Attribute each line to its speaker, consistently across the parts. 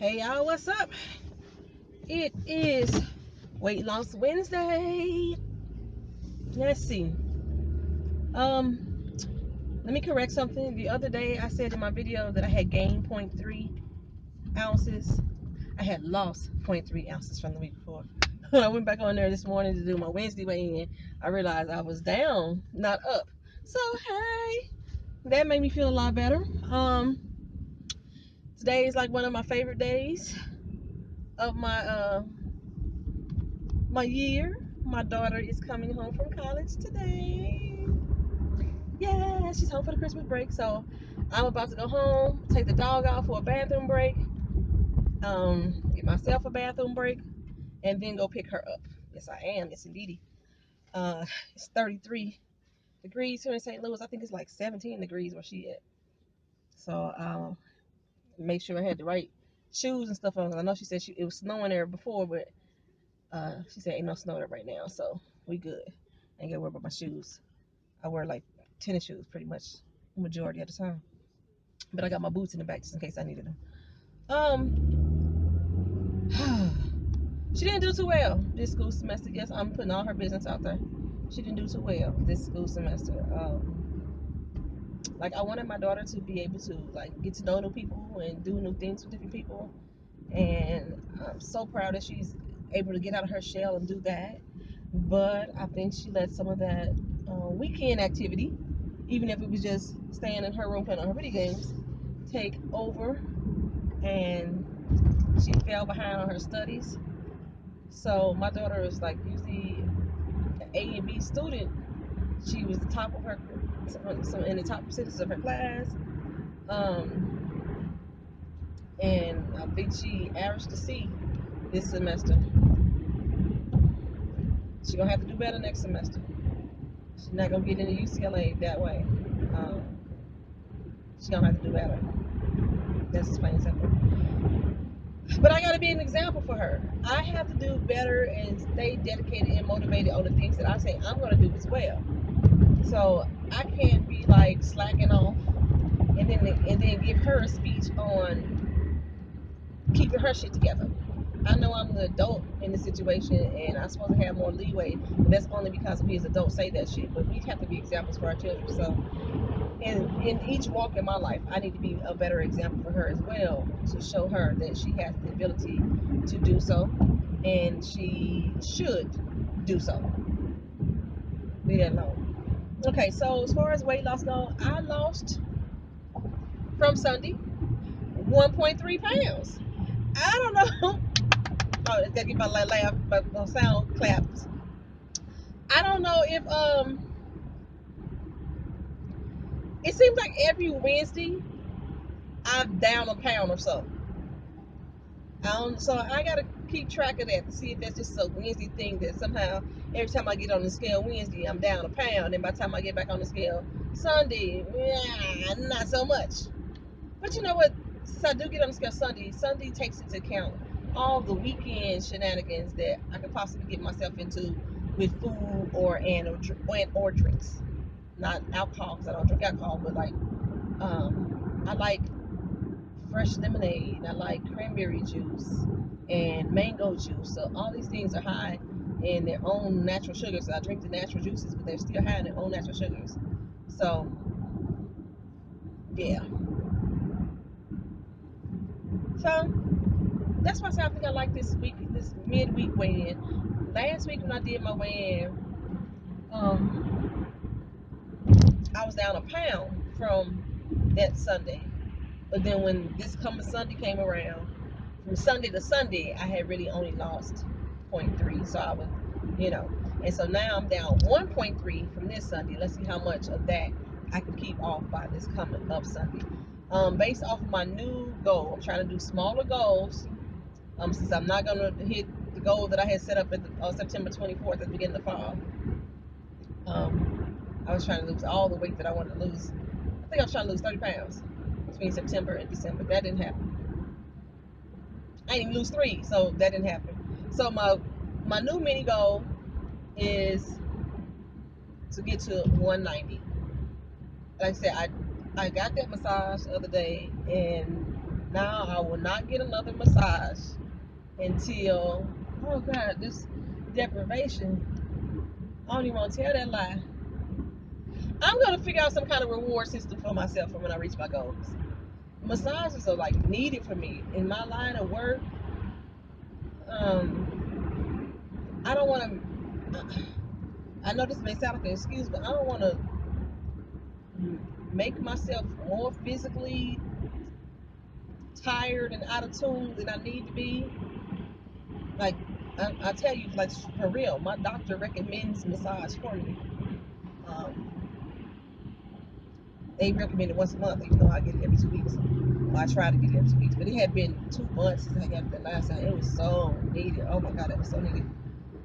Speaker 1: Hey y'all, what's up? It is Weight Loss Wednesday. Let's see. Um, Let me correct something. The other day I said in my video that I had gained 0.3 ounces. I had lost 0.3 ounces from the week before. When I went back on there this morning to do my Wednesday weigh-in, I realized I was down, not up. So hey, that made me feel a lot better. Today is like one of my favorite days of my year. My daughter is coming home from college today. Yeah, she's home for the Christmas break. So I'm about to go home, take the dog out for a bathroom break, get myself a bathroom break, and then go pick her up. Yes, I am. Yes, indeedy. It's 33 degrees here in St. Louis. I think it's like 17 degrees where she at. So make sure I had the right shoes and stuff on. I know she said it was snowing there before, but she said ain't no snow there right now, so we good. Ain't gotta worry about my shoes. I wear like tennis shoes pretty much majority of the time, but I got my boots in the back just in case I needed them. She didn't do too well this school semester. Yes, I'm putting all her business out there. She didn't do too well this school semester. Like I wanted my daughter to be able to like get to know new people and do new things with different people, and I'm so proud that she's able to get out of her shell and do that. But I think she let some of that weekend activity, even if it was just staying in her room playing on her video games, take over, and she fell behind on her studies. So my daughter is like usually an A and B student. She was the top of her, in the top percentage of her class, um, and I think she averaged a C this semester. She's gonna have to do better next semester. She's not gonna get into UCLA that way. Um, she's gonna have to do better. That's just plain and simple. But I gotta be an example for her. I have to do better and stay dedicated and motivated on the things that I say I'm gonna do as well. So I can't be like slacking off and then give her a speech on keeping her shit together. I know I'm the adult in the situation and I'm supposed to have more leeway, but that's only because we as adults say that shit. But we have to be examples for our children. So in each walk in my life, I need to be a better example for her as well to show her that she has the ability to do so and she should do so. Leave that alone. Okay, so as far as weight loss goes, I lost from Sunday 1.3 pounds. I don't know. Oh, it's gotta get my laugh, my sound claps. I don't know if it seems like every Wednesday I'm down a pound or so. So I gotta keep track of that to see if that's just a Wednesday thing that somehow every time I get on the scale Wednesday I'm down a pound, and by the time I get back on the scale Sunday, not so much. But you know what? Since I do get on the scale Sunday takes into account all the weekend shenanigans that I could possibly get myself into with food or drinks. Not alcohol because I don't drink alcohol, but like I like fresh lemonade. I like cranberry juice and mango juice. So all these things are high in their own natural sugars. I drink the natural juices, but they're still high in their own natural sugars. So yeah. So that's why I think I like this midweek weigh-in. Last week when I did my weigh-in, um, I was down a pound from that Sunday. But then when this coming Sunday came around, from Sunday to Sunday, I had really only lost zero point 0.3. So I was, you know, and so now I'm down 1.3 from this Sunday. Let's see how much of that I can keep off by this coming up Sunday. Based off of my new goal, I'm trying to do smaller goals. Since I'm not gonna hit the goal that I had set up at September 24th at the beginning of the fall. I was trying to lose all the weight that I wanted to lose. I think I was trying to lose 30 pounds between September and December. That didn't happen. I didn't even lose 3, so that didn't happen. So my new mini goal is to get to 190. Like I said, I got that massage the other day, and Now I will not get another massage until, oh God, this deprivation. I don't even want to tell that lie. I'm gonna figure out some kind of reward system for myself for when I reach my goals. Massages are like needed for me in my line of work. I don't want to. I know this may sound like an excuse, but I don't want to make myself more physically tired and out of tune than I need to be. Like I tell you, like for real, my doctor recommends massage for me. Um, they recommend it once a month, even though I get it every 2 weeks. Well, I try to get it every 2 weeks, but it had been 2 months since I got it the last time. It was so needed. Oh my God, it was so needed.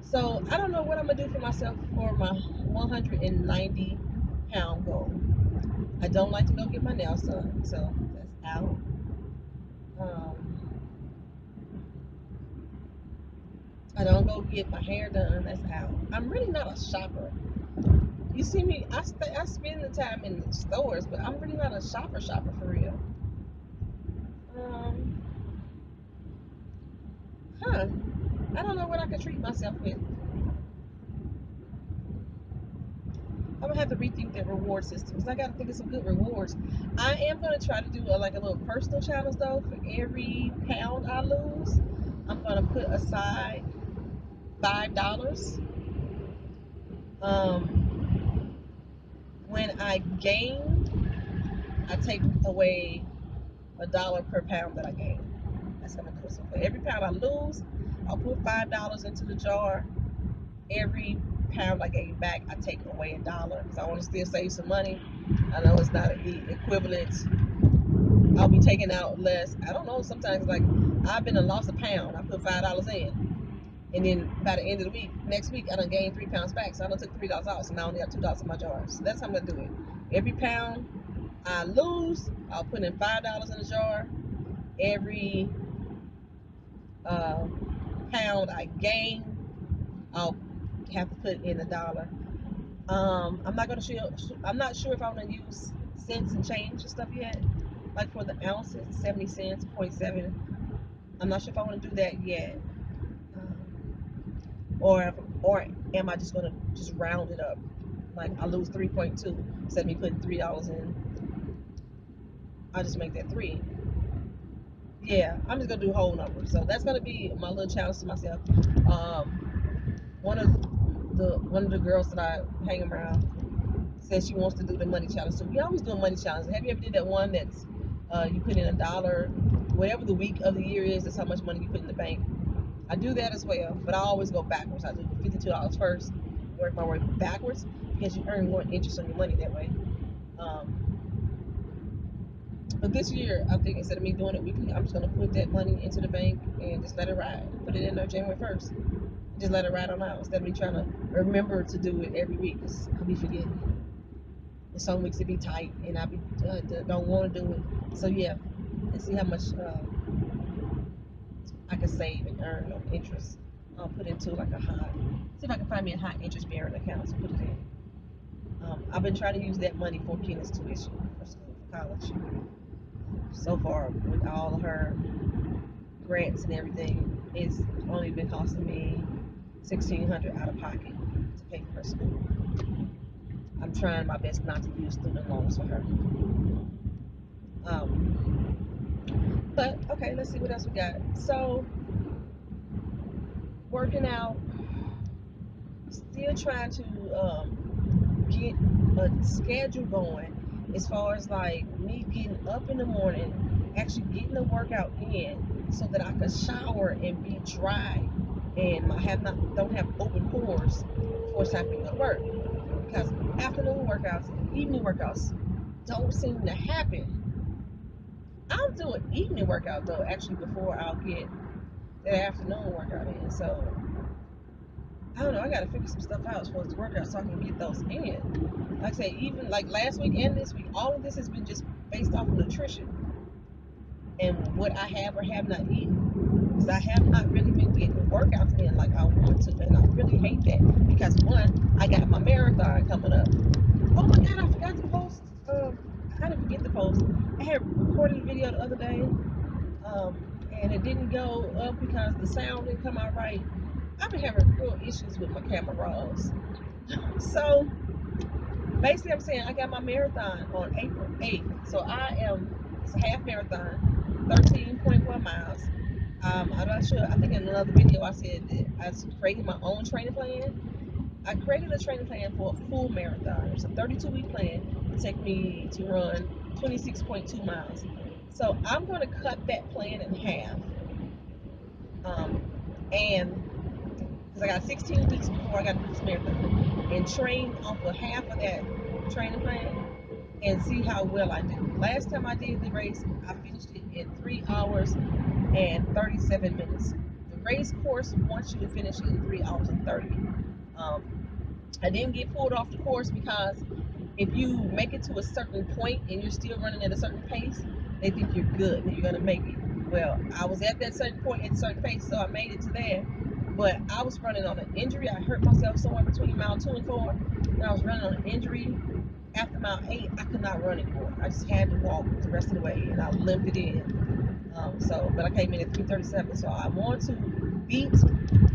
Speaker 1: So I don't know what I'm gonna do for myself for my 190-pound goal. I don't like to go get my nails done, so that's out. Um, I don't go get my hair done. That's out. I'm really not a shopper. You see me? I spend the time in the stores, but I'm really not a shopper for real. Um, huh? I don't know what I could treat myself with. I'm gonna have to rethink that reward system because I gotta think of some good rewards. I am gonna try to do like a little personal challenge though. For every pound I lose, I'm gonna put aside $5. When I gain, I take away $1 per pound that I gain. That's how I'm gonna do it. So for every pound I lose, I'll put $5 into the jar. Every pound I gain back, I take away $1 because I want to still save some money. I know it's not the equivalent. I'll be taking out less. I don't know. Sometimes like I've been and lost a pound. I put $5 in, and then by the end of the week, next week I done gained 3 pounds back. So I done took $3 out. So now I only have $2 in my jar. So that's how I'm gonna do it. Every pound I lose, I'll put in $5 in the jar. Every uh, pound I gain, I'll have to put in $1. I'm not gonna show. I'm not sure if I'm gonna use cents and change and stuff yet. Like for the ounces, 70 cents, point 0.7. I'm not sure if I want to do that yet. Um, or am I just gonna just round it up? Like I lose 3.2 instead of me putting $3 in. I'll just make that 3. Yeah, I'm just gonna do whole numbers. So that's gonna be my little challenge to myself. Um, one of the girls that I hang around says she wants to do the money challenge. So we always do a money challenge. Have you ever did that one that's you put in $1, whatever the week of the year is, that's how much money you put in the bank. I do that as well, but I always go backwards. I do the $52 first, work my way backwards because you earn more interest on your money that way. Um, but this year, I think instead of me doing it weekly, I'm just gonna put that money into the bank and just let it ride. Put it in there January 1st. Just let it ride on out instead of me trying to remember to do it every week. Cause I'll be forgetting. And some weeks it be tight, and I be don't want to do it. So yeah, and see how much I can save and earn on interest. I'll put into like a high. See if I can find me a high interest bearing account to put it in. I've been trying to use that money for Keena's tuition for school for college. So far, with all of her grants and everything, it's only been costing me $1,600 out of pocket to pay for her school. I'm trying my best not to use student loans for her. Um, but okay, let's see what else we got. So working out, still trying to get a schedule going as far as like me getting up in the morning, actually getting the workout in so that I can shower and be dry and I have not don't have open pores before it's time for me to go to work. Because afternoon workouts and evening workouts don't seem to happen. I'll do an evening workout though, actually before I'll get that afternoon workout in. So I don't know. I got to figure some stuff out as far as the workout so I can get those in. Like I say, even like last week and this week, all of this has been just based off of nutrition and what I have or have not eaten. Because I have not really been getting workouts in like I want to, and I really hate that. Because one, I got my marathon coming up. Oh my God, I forgot to post. I didn't forget to post. I had recorded a video the other day um, and it didn't go up because the sound didn't come out right. I've been having real issues with my camera rolls. So basically, I'm saying I got my marathon on April 8th. So it's a half marathon, 13.1 miles. I'm not sure. I think in another video I said that I created my own training plan. I created a training plan for a full marathon. It's a 32-week plan to take me to run 26.2 miles. So I'm going to cut that plan in half. And because I got 16 weeks before I got to do this marathon, and train off of half of that training plan and see how well I do. Last time I did the race, I finished it in 3 hours and 37 minutes. The race course wants you to finish in 3 hours and 30. Um, I didn't get pulled off the course because if you make it to a certain point and you're still running at a certain pace, they think you're good and you're gonna make it. Well, I was at that certain point at a certain pace, so I made it to there. But I was running on an injury. I hurt myself somewhere between mile 2 and 4, and I was running on an injury. After mile 8, I could not run anymore. I just had to walk the rest of the way, and I limped it in. But I came in at 3:37, so I want to beat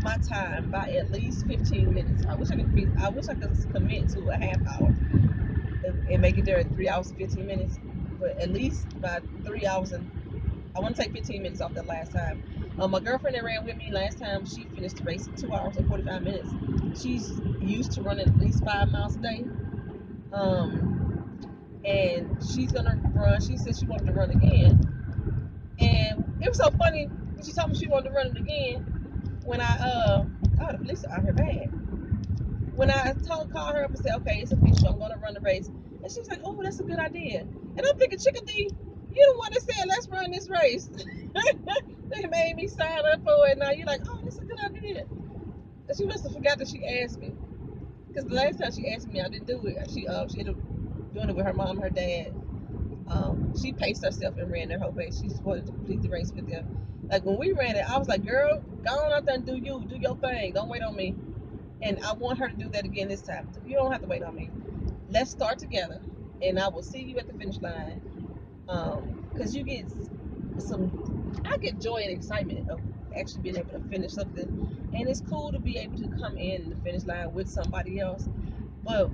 Speaker 1: my time by at least 15 minutes. I wish I could commit to a half hour and make it there in 3 hours and 15 minutes, but at least by 3 hours and I want to take 15 minutes off that last time. My girlfriend that ran with me last time, she finished the race in 2 hours and 45 minutes. She's used to running at least 5 miles a day. And she's gonna run. She said she wanted to run again, and it was so funny when she told me she wanted to run it again. When the police are out here bad. When I called her up and said, okay, it's official, I'm gonna run the race, and she was like, oh, that's a good idea. And I'm thinking, Chickadee, you the one that said let's run this race. They made me sign up for it. Now you're like, oh, that's a good idea. And she must have forgot that she asked me, because the last time she asked me, I didn't do it. She ended up doing it with her mom, and her dad. She paced herself and ran their whole race. She just wanted to complete the race with them. Like when we ran it, I was like, girl, go on out there and do your thing. Don't wait on me. And I want her to do that again this time. You don't have to wait on me. Let's start together, and I will see you at the finish line. Because you get I get joy and excitement of actually being able to finish something, and it's cool to be able to come in the finish line with somebody else. But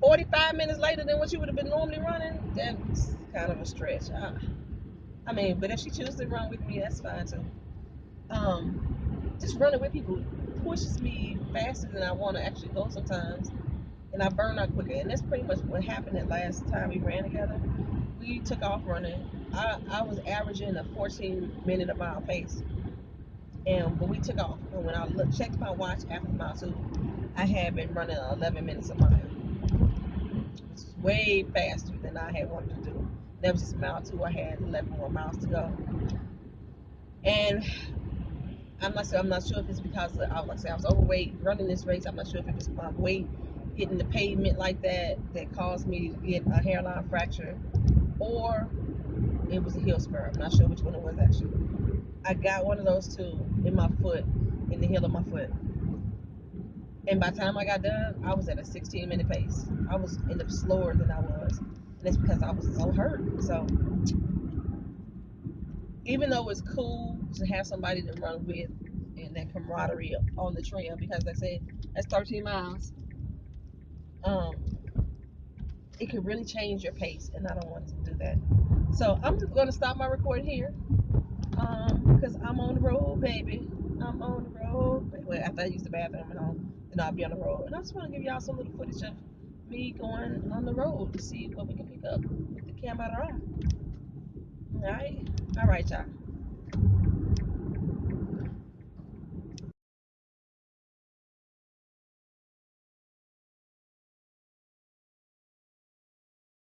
Speaker 1: 45 minutes later than what you would have been normally running, that's kind of a stretch. I mean, but if she chooses to run with me, that's fine too. Just running with people pushes me faster than I want to actually go sometimes, and I burn out quicker. And that's pretty much what happened the last time we ran together. We took off running. I was averaging a 14-minute a mile pace, and when we took off, and when I checked my watch after mile 2, I had been running 11 minutes a mile. It's way faster than I had wanted to do. That was just mile 2. I had 11 more miles to go, and I'm not sure if it's because I was overweight running this race. I'm not sure if it was my weight hitting the pavement like that caused me to get a hairline fracture, or it was a heel spur. I'm not sure which one it was actually. I got one of those two in my foot, in the heel of my foot. And by the time I got done, I was at a 16-minute pace. I was ended up slower than I was, and it's because I was so hurt. So even though it's cool to have somebody to run with and that camaraderie on the trail, because like I said, that's 13 miles. Um, it could really change your pace, and I don't want to do that. So I'm just going to stop my recording here, because I'm on the road, baby. I'm on the road. Well, after I use the bathroom and all, then I'll be on the road. And I just want to give y'all some little footage of me going on the road to see what we can pick up with the camera. All right, y'all.